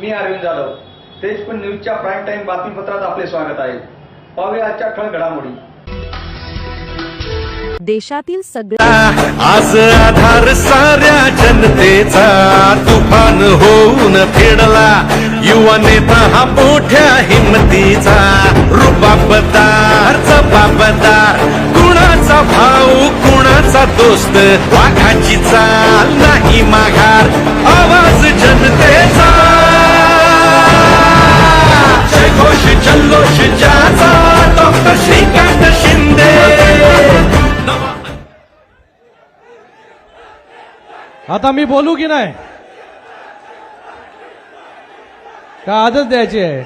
मी अरविंद जाधव. तेजपुर न्यूजच्या prime time बातमीपत्रात आपले स्वागत आहे. पाहूया आजच्या ठळक घडामोडी. देशातील सगळ्या आज आधार साऱ्या जनतेचा तुफान होऊन फेडला. युवा नेता हा मोठ्या हिमतीचा रुबाबदार जबाबदार. कुणाचा भाऊ कुणाचा दोस्त वाघाची चाल नाही माघार. आवाज जनतेचा जयघोष जल्लोष ज्याचा डॉक्टर श्रीकांत शिंदे. आता मी बोलू की नाही का आजच द्यायची आहे?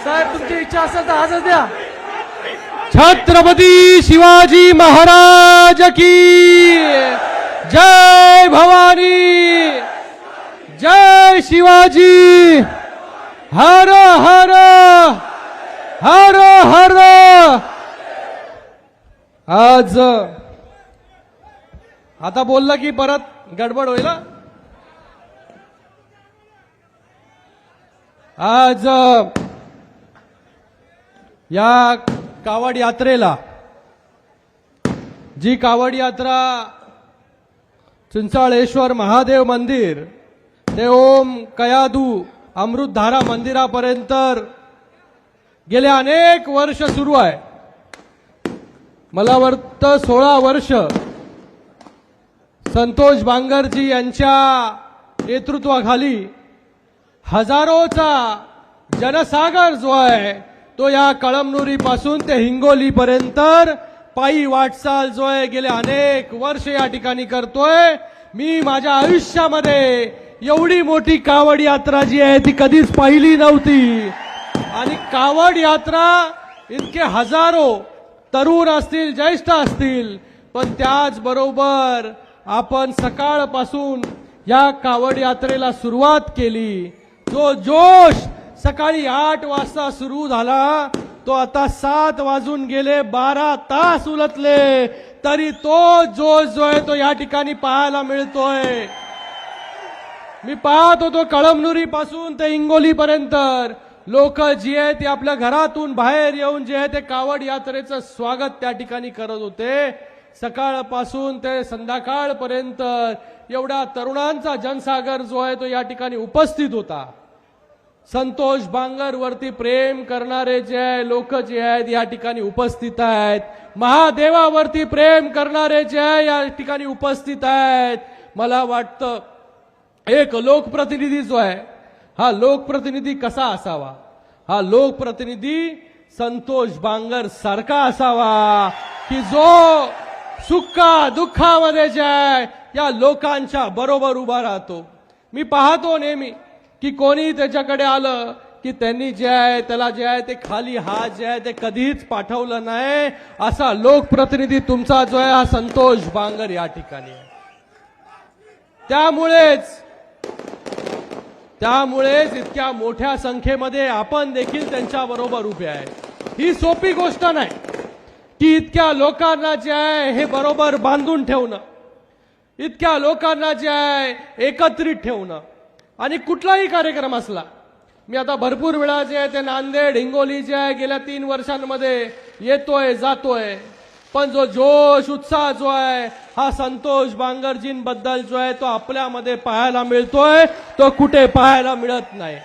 साहेब तुमची इच्छा असेल तर आजच द्या. छत्रपती शिवाजी महाराज की जय. भवानी जय. शिवाजी हर हर हर हर. आज आता बोललं की परत गडबड होईल. आज या कावड यात्रेला जी कावड यात्रा चिंचाळेश्वर महादेव मंदिर ते ओम कयादू अमृतधारा मंदिरापर्यंत गेले अनेक वर्ष सुरू आहे. मला वाटतं 16 वर्ष संतोष बांगरजी यांच्या नेतृत्वाखाली हजारोचा जनसागर जो आहे तो या कळमनुरी पासून ते हिंगोली पर्यंत पायी वाटचाल जो आहे गेले अनेक वर्ष या ठिकाणी करतोय. मी माझ्या आयुष्यामध्ये एवढी मोठी कावड यात्रा जी आहे ती कधीच पाहिली नव्हती. आणि कावड यात्रा इतके हजारो तरुण असतील ज्येष्ठ असतील पण त्याचबरोबर आपण सकाळपासून या कावड यात्रेला सुरुवात केली. जो जोश सकाळी 8 वाजता सुरू झाला तो आता 7 वाजून गेले 12 तास उलटले तरी तो जोश जो आहे तो या ठिकाणी पाहायला मिळतोय. मी पाहत होतो कळमनुरी पासून ते हिंगोली पर्यंत लोक जी आहे ते आपल्या घरातून बाहेर येऊन जे आहे ते कावड यात्रेचं स्वागत त्या ठिकाणी करत होते. सकाळपासून ते संध्याकाळपर्यंत एवढा तरुणांचा जनसागर जो आहे तो या ठिकाणी उपस्थित होता. संतोष बांगर वरती प्रेम करणारे जे लोक जे आहेत या ठिकाणी उपस्थित आहेत. महादेवावरती प्रेम करणारे जे या ठिकाणी उपस्थित आहेत. मला वाटतं एक लोकप्रतिनिधी जो आहे हा लोकप्रतिनिधी कसा असावा? हा लोकप्रतिनिधी संतोष बांगर सारखा असावा की जो सुखा दुःखामध्ये जे आहे या लोकांच्या बरोबर उभा राहतो. मी पाहतो नेहमी की कोणी त्याच्याकडे आलं की त्यांनी जे आहे त्याला जे आहे ते खाली हात जे आहे ते कधीच पाठवलं नाही. असा लोकप्रतिनिधी तुमचा जो आहे हा संतोष बांगर या ठिकाणी आहे. त्यामुळेच इतक्या मोठ्या संख्येमध्ये आपण देखील त्यांच्या बरोबर उभे आहे. ही सोपी गोष्ट नाही की इतक्या लोकांना जे आहे हे बरोबर बांधून ठेवणं, इतक्या लोकांना जे आहे एकत्रित ठेवणं. आणि कुठलाही कार्यक्रम असला, मी आता भरपूर वेळा जे आहे ते नांदेड हिंगोली जे आहे गेल्या 3 वर्षांमध्ये येतोय जातोय पण जो जोश उत्साह जो आहे हा संतोष बांगरजींबद्दल जो आहे तो आपल्यामध्ये पाहायला मिळतोय. तो कुठे पाहायला मिळत नाही.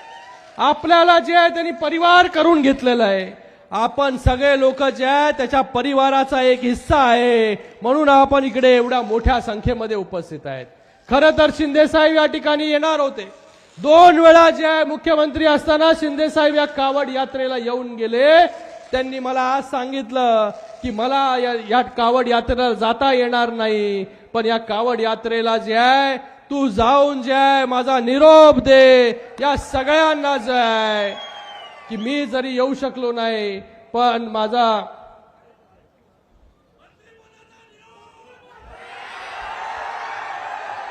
आपल्याला जे आहे त्यांनी परिवार करून घेतलेला आहे. आपण सगळे लोक जे आहे त्याच्या परिवाराचा एक हिस्सा आहे म्हणून आपण इकडे एवढ्या मोठ्या संख्येमध्ये उपस्थित आहेत. खरं तर शिंदे साहेब या ठिकाणी येणार होते. 2 वेळा जे आहे मुख्यमंत्री असताना शिंदे साहेब या कावड यात्रेला येऊन गेले. त्यांनी मला आज सांगितलं की मला या कावड यात्रेला जाता येणार नाही पण या कावड यात्रेला जे आहे तू जाऊन जे आहे माझा निरोप दे या सगळ्यांना जे आहे की मी जरी येऊ शकलो नाही पण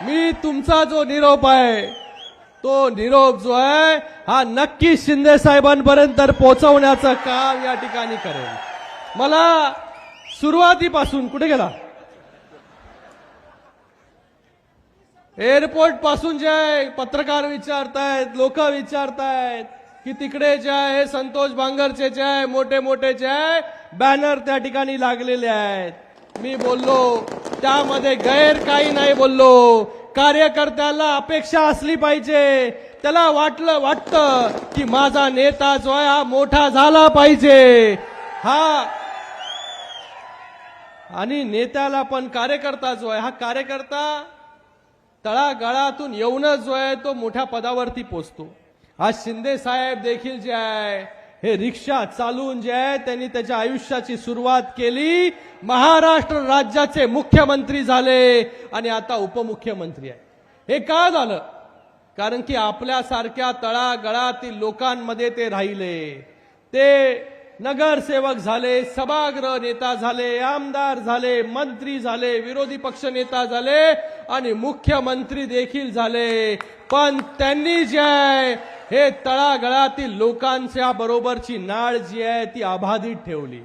मी तुमचा जो निरोप आहे तो निरोप जो आहे हा नक्की शिंदे साहेबांपर्यंत पोहोचवण्याचं काम या ठिकाणी करेल. मला सुरुवातीपासून कुठे गेला एअरपोर्ट पासून जे आहे पत्रकार विचारतायत, लोक विचारतायत की तिकडे जे आहे संतोष बांगरचे जे आहे मोठे मोठे जे आहे बॅनर त्या ठिकाणी लागलेले आहेत. मी बोललो त्यामध्ये गैर काही नाही बोललो. कार्यकर्त्याला अपेक्षा असली पाहिजे, त्याला वाटतं की माझा नेता जो आहे हा मोठा झाला पाहिजे हा, आणि नेत्याला पण कार्यकर्ता जो आहे हा कार्यकर्ता तळागाळातून येऊनच जो आहे तो मोठ्या पदावरती पोहोचतो. आज शिंदे साहेब देखील जे आहे हे रिक्षा चालवून जे आहे त्यांनी त्याच्या आयुष्याची सुरुवात केली. महाराष्ट्र राज्याचे मुख्यमंत्री झाले आणि आता उपमुख्यमंत्री आहे. हे का झालं? कारण की आपल्यासारख्या तळागाळातील लोकांमध्ये ते राहिले. ते नगरसेवक झाले, सभागृह नेता झाले, आमदार झाले, मंत्री झाले, विरोधी पक्ष नेता झाले आणि मुख्यमंत्री देखील झाले. पण त्यांनी जे आहे हे तळागाळातील लोकांच्या बरोबरची नाळ जी आहे ती अबाधित ठेवली.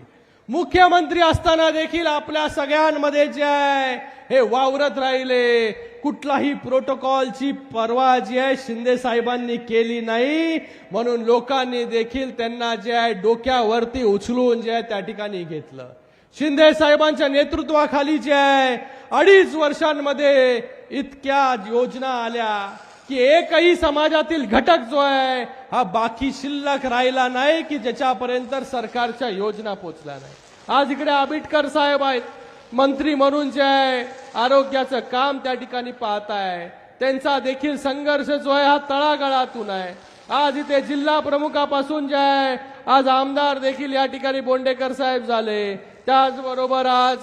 मुख्यमंत्री असताना देखील आपल्या सगळ्यांमध्ये जे आहे हे वावरत राहिले. कुठलाही प्रोटोकॉलची पर्वा जी आहे शिंदे साहेबांनी केली नाही. म्हणून लोकांनी देखील त्यांना जे आहे डोक्यावरती उचलून जे आहे त्या ठिकाणी घेतलं. शिंदे साहेबांच्या नेतृत्वाखाली जे आहे 2.5 वर्षांमध्ये इतक्या योजना आल्या की एकही समाजातील घटक जो आहे हा बाकी शिल्लक राहिला नाही की ज्याच्यापर्यंत सरकारच्या योजना पोहोचल्या नाही. आज इकडे आबिटकर साहेब आहेत, मंत्री म्हणून जे आहे आरोग्याचं काम त्या ठिकाणी पाहत आहे. त्यांचा देखील संघर्ष जो आहे हा तळागाळातून आहे. आज इथे जिल्हा प्रमुखापासून जे आहे आज आमदार देखील या ठिकाणी बोंडेकर साहेब झाले. त्याचबरोबर आज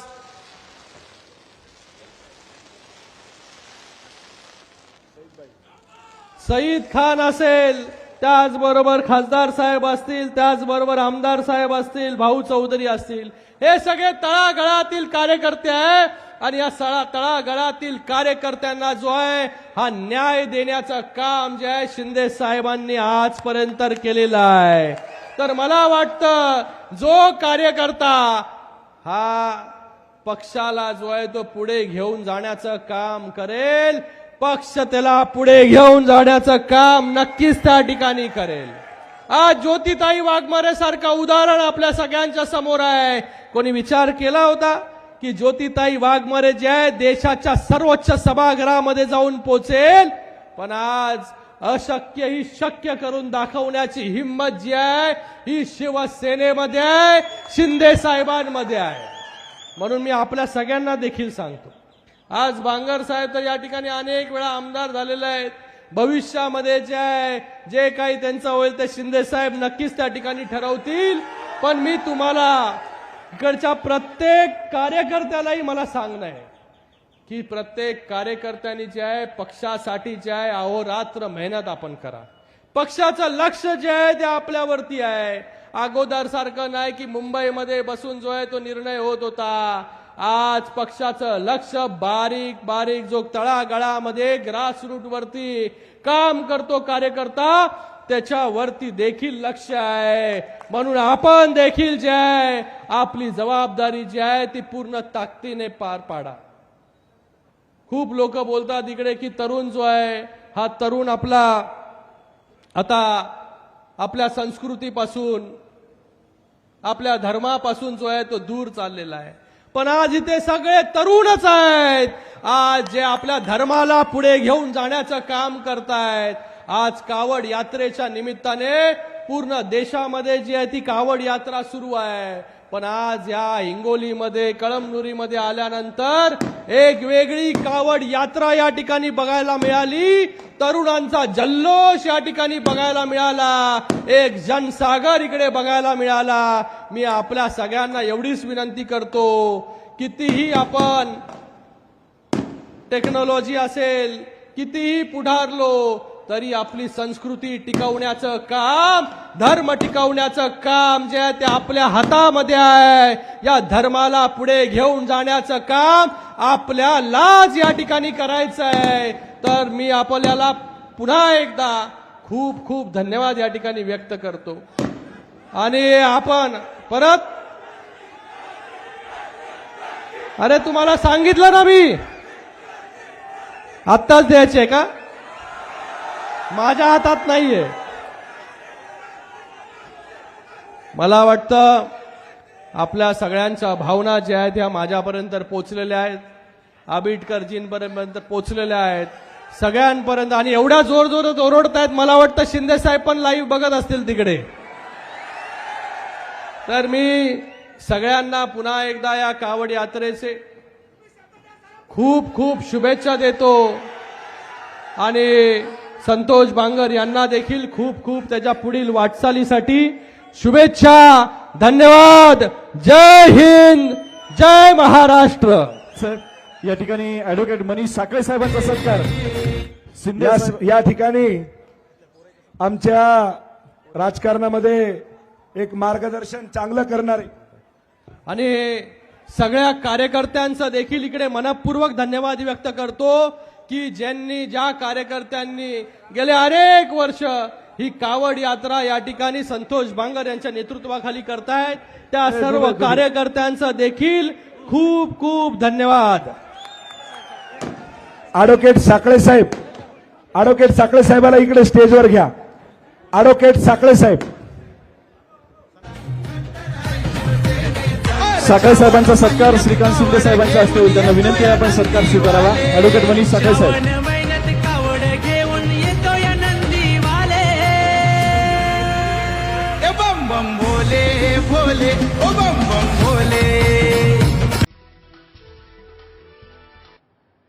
सईद खान असेल, त्याचबरोबर खासदार साहेब असतील, त्याचबरोबर आमदार साहेब असतील, भाऊ चौधरी असतील, हे सगळे तळागाळातील कार्यकर्ते आहे. आणि या तळागाळातील कार्यकर्त्यांना जो आहे हा न्याय देण्याचं काम जे आहे शिंदे साहेबांनी आजपर्यंत केलेलं आहे. तर मला वाटतं जो कार्यकर्ता हा पक्षाला जो आहे तो पुढे घेऊन जाण्याचं काम करेल, पक्ष त्याला पुढे घेऊन जाण्याचं काम नक्कीच त्या ठिकाणी करेल. आज ज्योतिताई वाघमारे सारखं उदाहरण आपल्या सगळ्यांच्या समोर आहे. कोणी विचार केला होता की ज्योतिताई वाघमारे जे आहे देशाच्या सर्वोच्च सभागृहामध्ये जाऊन पोहोचेल? पण आज अशक्य ही शक्य करून दाखवण्याची हिंमत जी आहे ही शिवसेनेमध्ये आहे, शिंदे साहेबांमध्ये आहे. म्हणून मी आपल्या सगळ्यांना देखील सांगतो, आज बांगर साहेब तर या ठिकाणी अनेक वेळा आमदार झालेले आहेत. भविष्यामध्ये जे आहे जे काही त्यांचं होईल ते शिंदे साहेब नक्कीच त्या ठिकाणी ठरवतील. पण मी तुम्हाला इकडच्या प्रत्येक कार्यकर्त्यालाही मला सांगणं आहे की प्रत्येक कार्यकर्त्यांनी जे आहे पक्षासाठी जे आहे अहोरात्र मेहनत आपण करा. पक्षाचं लक्ष जे आहे ते आपल्यावरती आहे. अगोदर सारखं नाही की मुंबईमध्ये बसून जो आहे तो निर्णय होत होता. आज पक्षाचं लक्ष बारीक बारीक जो तळागाळामध्ये ग्रासरूट वरती काम करतो कार्यकर्ता त्याच्यावरती देखील लक्ष आहे. म्हणून आपण देखील जे आहे आपली जबाबदारी जी आहे ती पूर्ण ताकदीने पार पाडा. खूप लोक बोलतात इकडे की तरुण जो आहे हा तरुण आपला आता आपल्या संस्कृतीपासून आपल्या धर्मापासून जो आहे तो दूर चाललेला आहे. पण आज इथे सगळे तरुणच आहेत, आज जे आपल्या धर्माला पुढे घेऊन जाण्याचं काम करतायत. आज कावड यात्रेच्या निमित्ताने पूर्ण देशामध्ये जी आहे ती कावड यात्रा सुरू आहे. पण आज या हिंगोलीमध्ये कळमनुरीमध्ये आल्यानंतर एक वेगळी कावड यात्रा या ठिकाणी बघायला मिळाली. तरुणांचा जल्लोष या ठिकाणी बघायला मिळाला. एक जनसागर इकडे बघायला मिळाला. मी आपल्या सगळ्यांना एवढीच विनंती करतो, कितीही आपण टेक्नॉलॉजी असेल, कितीही पुढारलो तरी आपली संस्कृती टिकवण्याचं काम, धर्म टिकवण्याचं काम जे आहे ते आपल्या हातामध्ये आहे. या धर्माला पुढे घेऊन जाण्याचं काम आपल्यालाच या ठिकाणी करायचं आहे. तर मी आपल्याला पुन्हा एकदा खूप खूप धन्यवाद या ठिकाणी व्यक्त करतो. आणि आपण परत तुम्हाला सांगितलं ना मी आत्ताच द्यायची आहे का? माझ्या हातात नाहीये. मला वाटतं आपल्या सगळ्यांच्या भावना ज्या आहेत ह्या माझ्यापर्यंत पोहोचलेल्या आहेत, आबिटकरजींपर्यंत पोहोचलेल्या आहेत, सगळ्यांपर्यंत. आणि एवढ्या जोर जोरात ओरडतायत, मला वाटतं शिंदे साहेब पण लाईव्ह बघत असतील तिकडे. तर मी सगळ्यांना पुन्हा एकदा या कावड यात्रेचे खूप खूप शुभेच्छा देतो आणि संतोष बांगर यांना देखील खूप खूप त्याच्या पुढील वाटचालीसाठी शुभेच्छा. धन्यवाद. जय हिंद, जय महाराष्ट्र. सर, या ठिकाणी ऍडव्होकेट मनीष साखळे साहेबांचा सत्कार शिंदे या ठिकाणी आमच्या राजकारणामध्ये एक मार्गदर्शन चांगलं करणारे आणि सगळ्या कार्यकर्त्यांचा देखील इकडे मनपूर्वक धन्यवाद व्यक्त करतो की ज्या कार्यकर्त्यांनी गेले अनेक वर्ष ही कावड यात्रा या ठिकाणी संतोष बांगर यांच्या नेतृत्वाखाली करतायत, त्या सर्व कार्यकर्त्यांचा देखील खूप खूप धन्यवाद. ऍडव्होकेट साखळे साहेबाला इकडे स्टेजवर घ्या. ऍडव्होकेट साखळे साहेब. साखळे साहेबांचा सत्कार श्रीकांत शिंदे साहेबांच्या हस्ते होईल. त्यांना विनंती आहे आपण सत्कार स्वीकारावा. ऍडव्होकेट मनीष साखळे साहेब. कावड घेऊन येतो या नंदीवाले, ए बम बम भोले भोले, ओ बम बम भोले.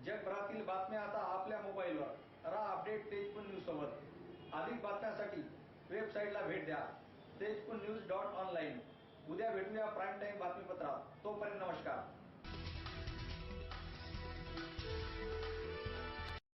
जगभरातील बातम्या आता आपल्या मोबाईलवर. रहा अपडेट तेजपूर न्यूज सोबत. अधिक बातम्यांसाठी वेबसाईटला भेट द्या, tejpunnews.online. उद्या भेटूया प्राईम टाइम बातमीपत्रात. तोपर्यंत नमस्कार.